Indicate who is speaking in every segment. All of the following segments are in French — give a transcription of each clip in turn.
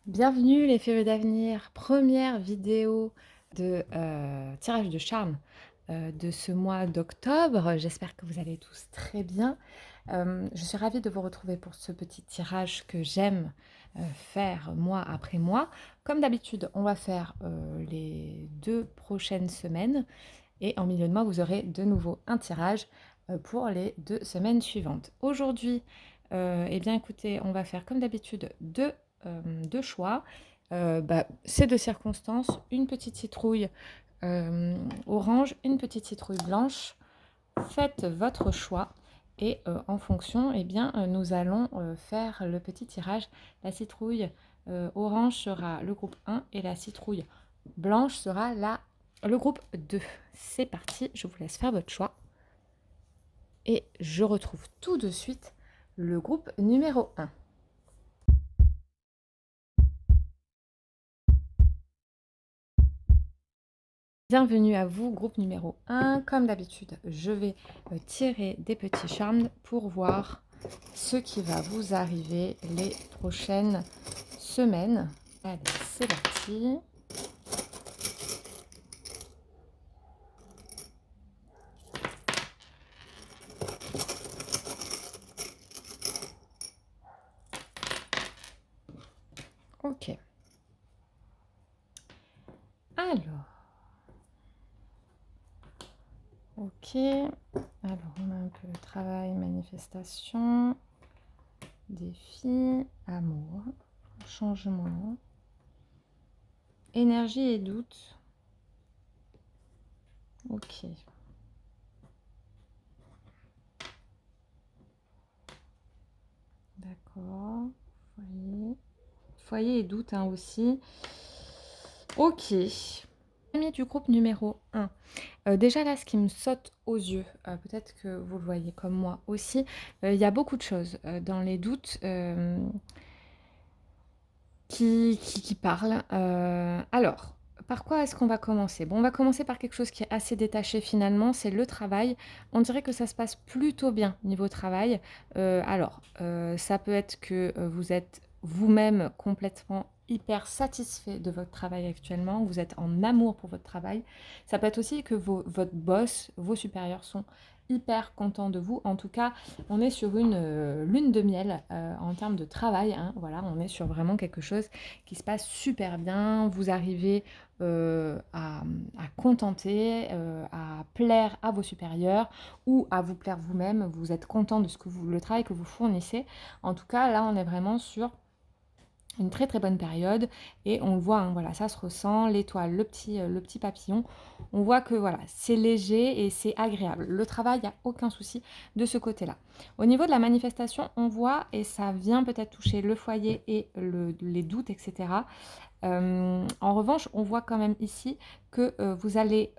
Speaker 1: Bienvenue les fées d'avenir, première vidéo de tirage de charme de ce mois d'octobre. J'espère que vous allez tous très bien. Je suis ravie de vous retrouver pour ce petit tirage que j'aime faire mois après mois. Comme d'habitude, on va faire les 2 prochaines semaines et en milieu de mois, vous aurez de nouveau un tirage pour les 2 semaines suivantes. Aujourd'hui, eh bien écoutez, on va faire comme d'habitude deux choix. C'est de circonstances, une petite citrouille orange, une petite citrouille blanche. Faites votre choix et en fonction, eh bien, nous allons faire le petit tirage. La citrouille orange sera le groupe 1 et la citrouille blanche sera le groupe 2. C'est parti, je vous laisse faire votre choix. Et je retrouve tout de suite le groupe numéro 1. Bienvenue à vous, groupe numéro 1. Comme d'habitude, je vais tirer des petits charmes pour voir ce qui va vous arriver les prochaines semaines. Allez, c'est parti. Ok. Alors. Ok. Alors, on a un peu travail, manifestation, défi, amour, changement, énergie et doute. Ok. D'accord. Foyer. Foyer et doute aussi. Ok. Amis du groupe numéro 1. Déjà là, ce qui me saute aux yeux, peut-être que vous le voyez comme moi aussi, il y a beaucoup de choses dans les doutes qui parlent. Alors, par quoi est-ce qu'on va commencer? Bon, on va commencer par quelque chose qui est assez détaché finalement, c'est le travail. On dirait que ça se passe plutôt bien niveau travail. Ça peut être que vous êtes vous-même complètement hyper satisfait de votre travail actuellement, vous êtes en amour pour votre travail. Ça peut être aussi que votre boss, vos supérieurs sont hyper contents de vous. En tout cas, on est sur une lune de miel en termes de travail, hein. Voilà, on est sur vraiment quelque chose qui se passe super bien. Vous arrivez à contenter, à plaire à vos supérieurs ou à vous plaire vous-même. Vous êtes content de le travail que vous fournissez. En tout cas, là, on est vraiment sur une très très bonne période et on le voit, hein, voilà, ça se ressent, l'étoile, le petit papillon, on voit que voilà, c'est léger et c'est agréable. Le travail, il n'y a aucun souci de ce côté-là. Au niveau de la manifestation, on voit, et ça vient peut-être toucher le foyer et les doutes, etc. En revanche, on voit quand même ici que vous allez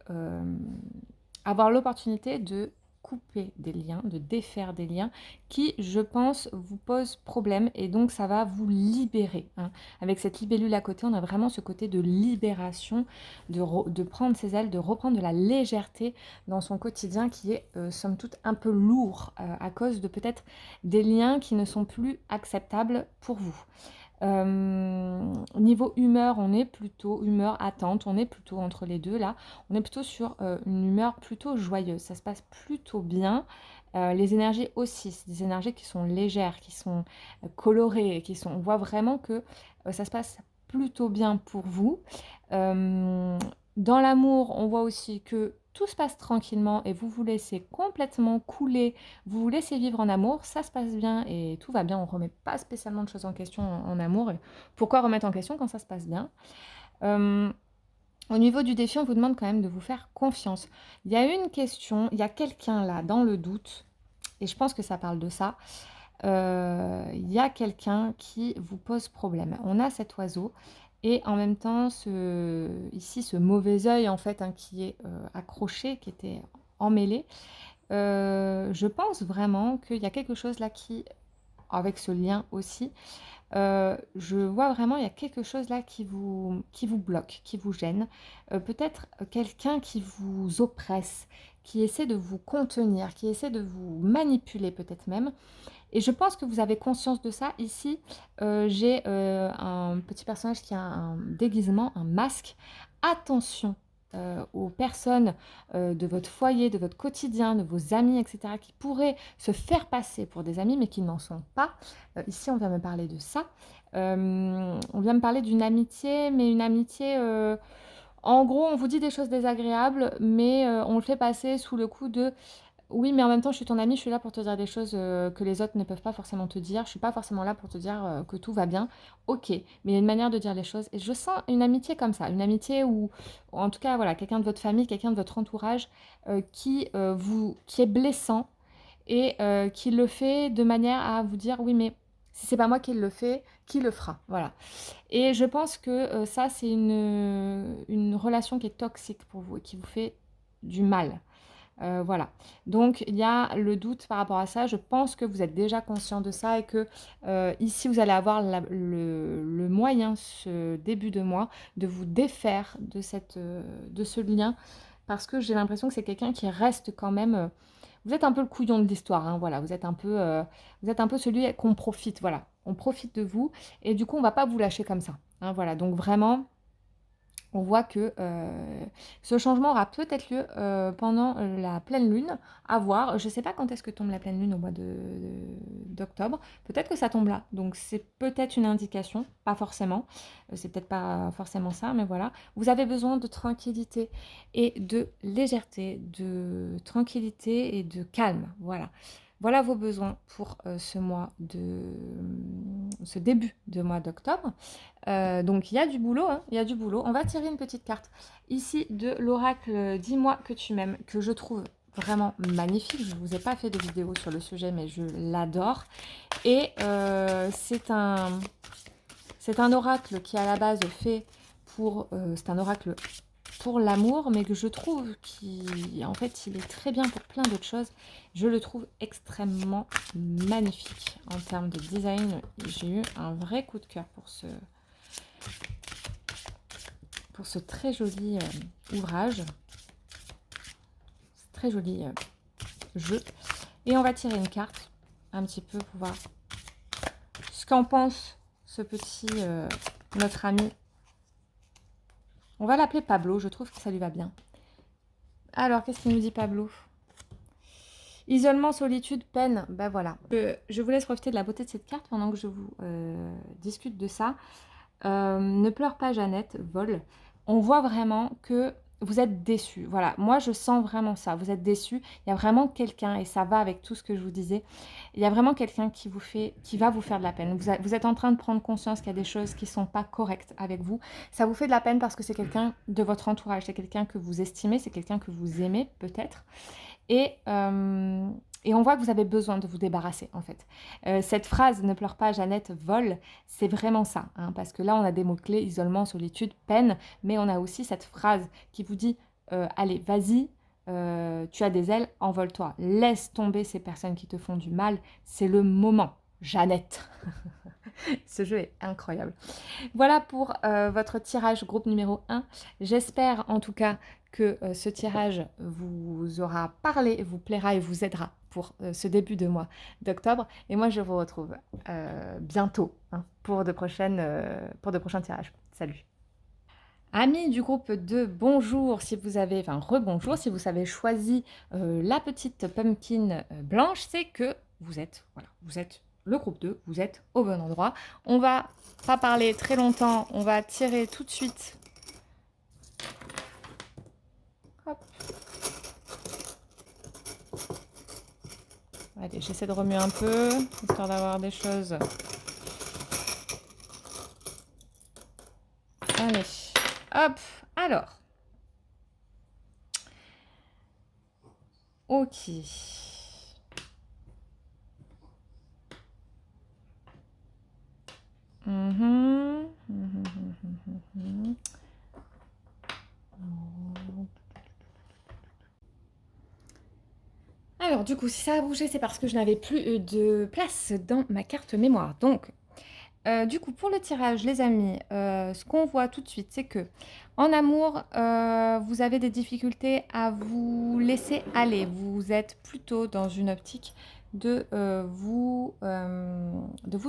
Speaker 1: avoir l'opportunité de couper des liens, de défaire des liens qui, je pense, vous posent problème et donc ça va vous libérer, hein. Avec cette libellule à côté, on a vraiment ce côté de libération, de prendre ses ailes, de reprendre de la légèreté dans son quotidien qui est, somme toute, un peu lourd à cause de peut-être des liens qui ne sont plus acceptables pour vous. Niveau humeur, on est plutôt humeur attente, on est plutôt entre les deux là, on est plutôt sur une humeur plutôt joyeuse, ça se passe plutôt bien. Les énergies aussi, c'est des énergies qui sont légères, qui sont colorées, on voit vraiment que ça se passe plutôt bien pour vous. Euh, Dans l'amour, on voit aussi que tout se passe tranquillement et vous vous laissez complètement couler, vous vous laissez vivre en amour, ça se passe bien et tout va bien, on ne remet pas spécialement de choses en question en amour. Et pourquoi remettre en question quand ça se passe bien? Euh, Au niveau du défi, on vous demande quand même de vous faire confiance. Il y a une question, il y a quelqu'un là dans le doute, et je pense que ça parle de ça. Il y a quelqu'un qui vous pose problème. On a cet oiseau et en même temps ici ce mauvais œil en fait, hein, qui est accroché, qui était emmêlé. Je pense vraiment qu'il y a quelque chose là qui, avec ce lien aussi, je vois vraiment, il y a quelque chose là qui vous bloque, qui vous gêne. Peut-être quelqu'un qui vous oppresse, qui essaie de vous contenir, qui essaie de vous manipuler peut-être même. Et je pense que vous avez conscience de ça. Ici, j'ai un petit personnage qui a un déguisement, un masque. Attention aux personnes de votre foyer, de votre quotidien, de vos amis, etc., qui pourraient se faire passer pour des amis, mais qui n'en sont pas. Ici, on vient me parler de ça. On vient me parler d'une amitié, mais une amitié... en gros, on vous dit des choses désagréables, mais on le fait passer sous le coup de oui, mais en même temps, je suis ton amie, je suis là pour te dire des choses que les autres ne peuvent pas forcément te dire. Je suis pas forcément là pour te dire que tout va bien. Ok, mais il y a une manière de dire les choses. Et je sens une amitié comme ça, une amitié où, en tout cas, voilà, quelqu'un de votre famille, quelqu'un de votre entourage qui est blessant et qui le fait de manière à vous dire oui, mais si c'est pas moi qui le fais, qui le fera? Voilà. Et je pense que ça, c'est une relation qui est toxique pour vous et qui vous fait du mal. Voilà. Donc il y a le doute par rapport à ça. Je pense que vous êtes déjà conscient de ça et que, ici, vous allez avoir le moyen, ce début de mois, de vous défaire de ce lien parce que j'ai l'impression que c'est quelqu'un qui reste quand même, vous êtes un peu le couillon de l'histoire, hein, voilà. Vous êtes un peu celui qu'on profite, voilà. On profite de vous et du coup, on va pas vous lâcher comme ça, hein, voilà. Donc vraiment on voit que ce changement aura peut-être lieu pendant la pleine lune, à voir. Je ne sais pas quand est-ce que tombe la pleine lune au mois d'octobre. Peut-être que ça tombe là. Donc c'est peut-être une indication, pas forcément. C'est peut-être pas forcément ça, mais voilà. Vous avez besoin de tranquillité et de légèreté, de tranquillité et de calme. Voilà. Voilà vos besoins pour ce début de mois d'octobre. Donc il y a du boulot, hein, il y a du boulot. On va tirer une petite carte ici de l'oracle Dis-moi que tu m'aimes, que je trouve vraiment magnifique. Je ne vous ai pas fait de vidéo sur le sujet, mais je l'adore. Et c'est un oracle qui à la base fait c'est un oracle pour l'amour, mais que je trouve en fait, il est très bien pour plein d'autres choses. Je le trouve extrêmement magnifique en termes de design. J'ai eu un vrai coup de cœur pour ce très joli ouvrage, ce très joli jeu. Et on va tirer une carte un petit peu pour voir ce qu'en pense ce petit, notre ami. On va l'appeler Pablo, je trouve que ça lui va bien. Alors, qu'est-ce qu'il nous dit Pablo? Isolement, solitude, peine, ben voilà. Je vous laisse profiter de la beauté de cette carte pendant que je vous discute de ça. Ne pleure pas Jeannette, vol. On voit vraiment que vous êtes déçus. Voilà, moi je sens vraiment ça. Vous êtes déçus. Il y a vraiment quelqu'un, et ça va avec tout ce que je vous disais, il y a vraiment quelqu'un qui va vous faire de la peine. Vous êtes en train de prendre conscience qu'il y a des choses qui ne sont pas correctes avec vous. Ça vous fait de la peine parce que c'est quelqu'un de votre entourage, c'est quelqu'un que vous estimez, c'est quelqu'un que vous aimez peut-être. Et on voit que vous avez besoin de vous débarrasser, en fait. Cette phrase « Ne pleure pas, Jeannette, vole », c'est vraiment ça. Hein, parce que là, on a des mots-clés, isolement, solitude, peine, mais on a aussi cette phrase qui vous dit allez, vas-y, tu as des ailes, envole-toi. Laisse tomber ces personnes qui te font du mal. C'est le moment, Jeannette. Ce jeu est incroyable. Voilà pour votre tirage groupe numéro 1. J'espère en tout cas que ce tirage vous aura parlé, vous plaira et vous aidera pour ce début de mois d'octobre. Et moi, je vous retrouve bientôt hein, pour de prochains tirages. Salut! Amis du groupe 2, bonjour si vous avez, enfin rebonjour, si vous avez choisi la petite pumpkin blanche, c'est que vous êtes le groupe 2, vous êtes au bon endroit. On va pas parler très longtemps, on va tirer tout de suite. Hop. Allez, j'essaie de remuer un peu, histoire d'avoir des choses. Allez, hop, alors. Ok. Alors du coup, si ça a bougé, c'est parce que je n'avais plus de place dans ma carte mémoire. Donc, du coup, pour le tirage, les amis, ce qu'on voit tout de suite, c'est que en amour, vous avez des difficultés à vous laisser aller. Vous êtes plutôt dans une optique de vous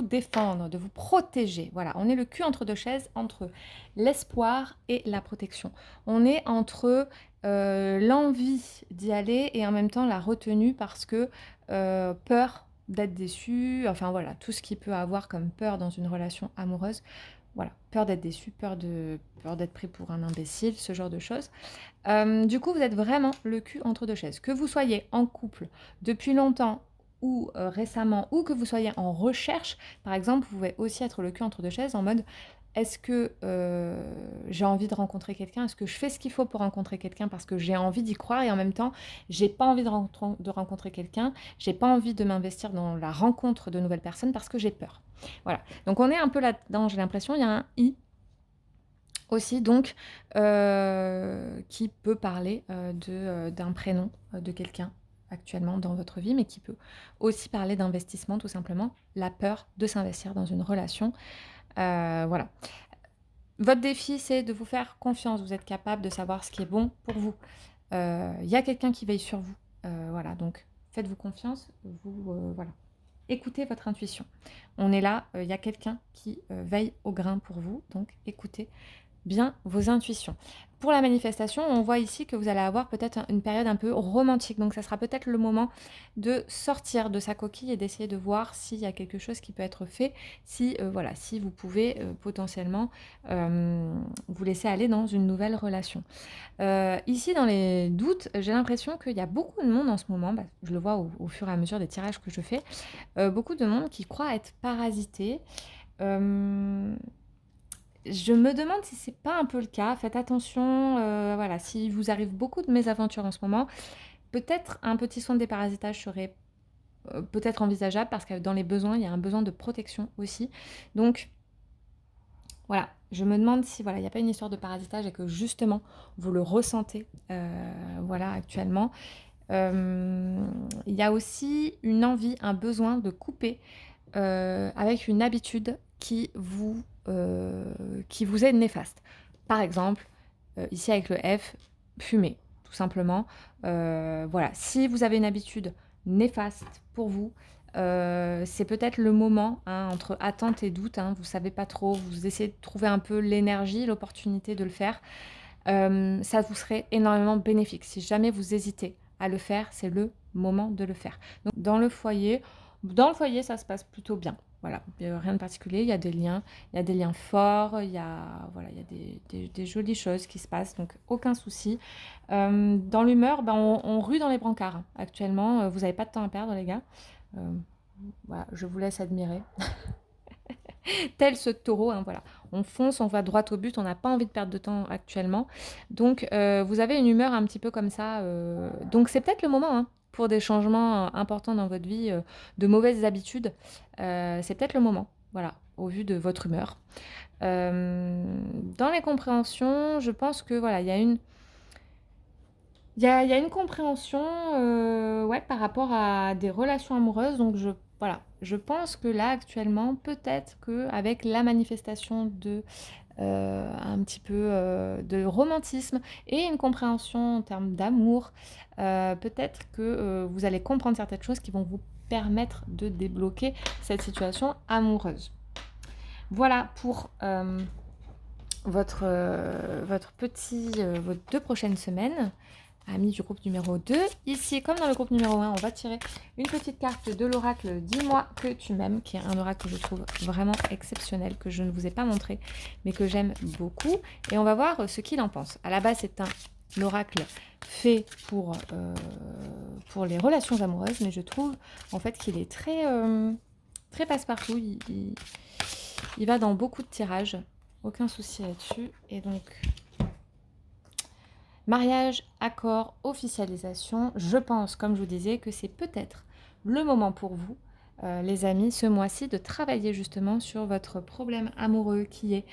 Speaker 1: défendre, de vous protéger. Voilà, on est le cul entre deux chaises, entre l'espoir et la protection. On est entre l'envie d'y aller et en même temps la retenue parce que peur d'être déçu, enfin voilà, tout ce qui peut avoir comme peur dans une relation amoureuse. Voilà, peur d'être déçu, peur d'être pris pour un imbécile, ce genre de choses. Du coup, vous êtes vraiment le cul entre deux chaises. Que vous soyez en couple depuis longtemps ou récemment, ou que vous soyez en recherche, par exemple, vous pouvez aussi être le cul entre deux chaises en mode est-ce que j'ai envie de rencontrer quelqu'un? Est-ce que je fais ce qu'il faut pour rencontrer quelqu'un parce que j'ai envie d'y croire et en même temps, j'ai pas envie de rencontrer quelqu'un, j'ai pas envie de m'investir dans la rencontre de nouvelles personnes parce que j'ai peur. Voilà. Donc on est un peu là-dedans, j'ai l'impression, il y a un i aussi, donc, qui peut parler d'un prénom de quelqu'un actuellement dans votre vie, mais qui peut aussi parler d'investissement, tout simplement, la peur de s'investir dans une relation. Voilà. Votre défi, c'est de vous faire confiance. Vous êtes capable de savoir ce qui est bon pour vous. Il y a quelqu'un qui veille sur vous. Voilà, donc faites-vous confiance. Voilà. Écoutez votre intuition. On est là, il y a quelqu'un qui veille au grain pour vous, donc écoutez bien vos intuitions. Pour la manifestation, on voit ici que vous allez avoir peut-être une période un peu romantique. Donc, ça sera peut-être le moment de sortir de sa coquille et d'essayer de voir s'il y a quelque chose qui peut être fait, si, voilà, si vous pouvez potentiellement vous laisser aller dans une nouvelle relation. Ici, dans les doutes, j'ai l'impression qu'il y a beaucoup de monde en ce moment, bah, je le vois au fur et à mesure des tirages que je fais, beaucoup de monde qui croit être parasité. Euh, je me demande si c'est pas un peu le cas. Faites attention, voilà, si vous arrive beaucoup de mésaventures en ce moment, peut-être un petit soin de déparasitage serait peut-être envisageable parce que dans les besoins, il y a un besoin de protection aussi. Donc voilà, je me demande si voilà, il n'y a pas une histoire de parasitage et que justement vous le ressentez voilà, actuellement. Il y a aussi une envie, un besoin de couper avec une habitude qui vous est néfaste. Par exemple, ici avec le F, fumer, tout simplement. Voilà, si vous avez une habitude néfaste pour vous, c'est peut-être le moment, hein, entre attente et doute, hein, vous ne savez pas trop, vous essayez de trouver un peu l'énergie, l'opportunité de le faire. Ça vous serait énormément bénéfique. Si jamais vous hésitez à le faire, c'est le moment de le faire. Donc, dans le foyer, ça se passe plutôt bien. Voilà, il n'y a rien de particulier, il y a des liens forts, voilà, il y a des jolies choses qui se passent, donc aucun souci. Dans l'humeur, ben, on rue dans les brancards, hein. Actuellement, vous n'avez pas de temps à perdre, les gars. Euh, voilà, je vous laisse admirer. Tel ce taureau, hein, voilà. On fonce, on va droit au but, on n'a pas envie de perdre de temps actuellement. Donc, vous avez une humeur un petit peu comme ça. Donc, c'est peut-être le moment, hein, pour des changements importants dans votre vie, de mauvaises habitudes. C'est peut-être le moment, voilà, au vu de votre humeur. Euh, Dans les compréhensions, je pense que voilà, il y a une compréhension, ouais, par rapport à des relations amoureuses. Donc voilà, je pense que là, actuellement, peut-être qu'avec la manifestation un petit peu de romantisme et une compréhension en termes d'amour, peut-être que vous allez comprendre certaines choses qui vont vous permettre de débloquer cette situation amoureuse. Voilà pour vos 2 prochaines semaines, amis du groupe numéro 2. Ici, comme dans le groupe numéro 1, on va tirer une petite carte de l'oracle Dis-moi que tu m'aimes, qui est un oracle que je trouve vraiment exceptionnel, que je ne vous ai pas montré, mais que j'aime beaucoup. Et on va voir ce qu'il en pense. À la base, c'est un oracle fait pour les relations amoureuses, mais je trouve en fait qu'il est très passe-partout. Il va dans beaucoup de tirages. Aucun souci là-dessus. Et donc, mariage, accord, officialisation. Je pense, comme je vous disais, que c'est peut-être le moment pour vous, les amis, ce mois-ci, de travailler justement sur votre problème amoureux qui est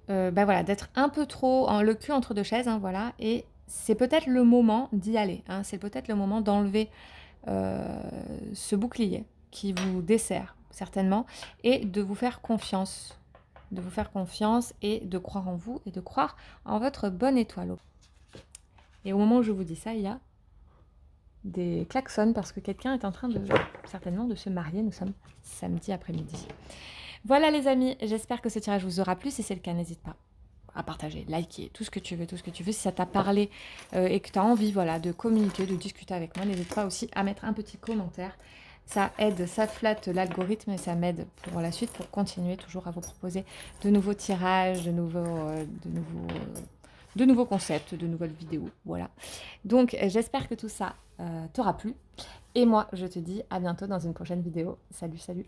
Speaker 1: bah voilà, d'être un peu trop le cul entre deux chaises, hein, voilà. Et c'est peut-être le moment d'y aller, hein, c'est peut-être le moment d'enlever ce bouclier qui vous dessert certainement et de vous faire confiance. De vous faire confiance et de croire en vous et de croire en votre bonne étoile. Et au moment où je vous dis ça, il y a des klaxons parce que quelqu'un est en train de certainement de se marier. Nous sommes samedi après-midi. Voilà les amis, j'espère que ce tirage vous aura plu. Si c'est le cas, n'hésite pas à partager, liker, tout ce que tu veux, tout ce que tu veux. Si ça t'a parlé et que tu as envie voilà, de communiquer, de discuter avec moi, n'hésite pas aussi à mettre un petit commentaire. Ça aide, ça flatte l'algorithme et ça m'aide pour la suite pour continuer toujours à vous proposer de nouveaux tirages, de nouveaux concepts, de nouvelles vidéos. Voilà. Donc j'espère que tout ça t'aura plu. Et moi, je te dis à bientôt dans une prochaine vidéo. Salut, salut!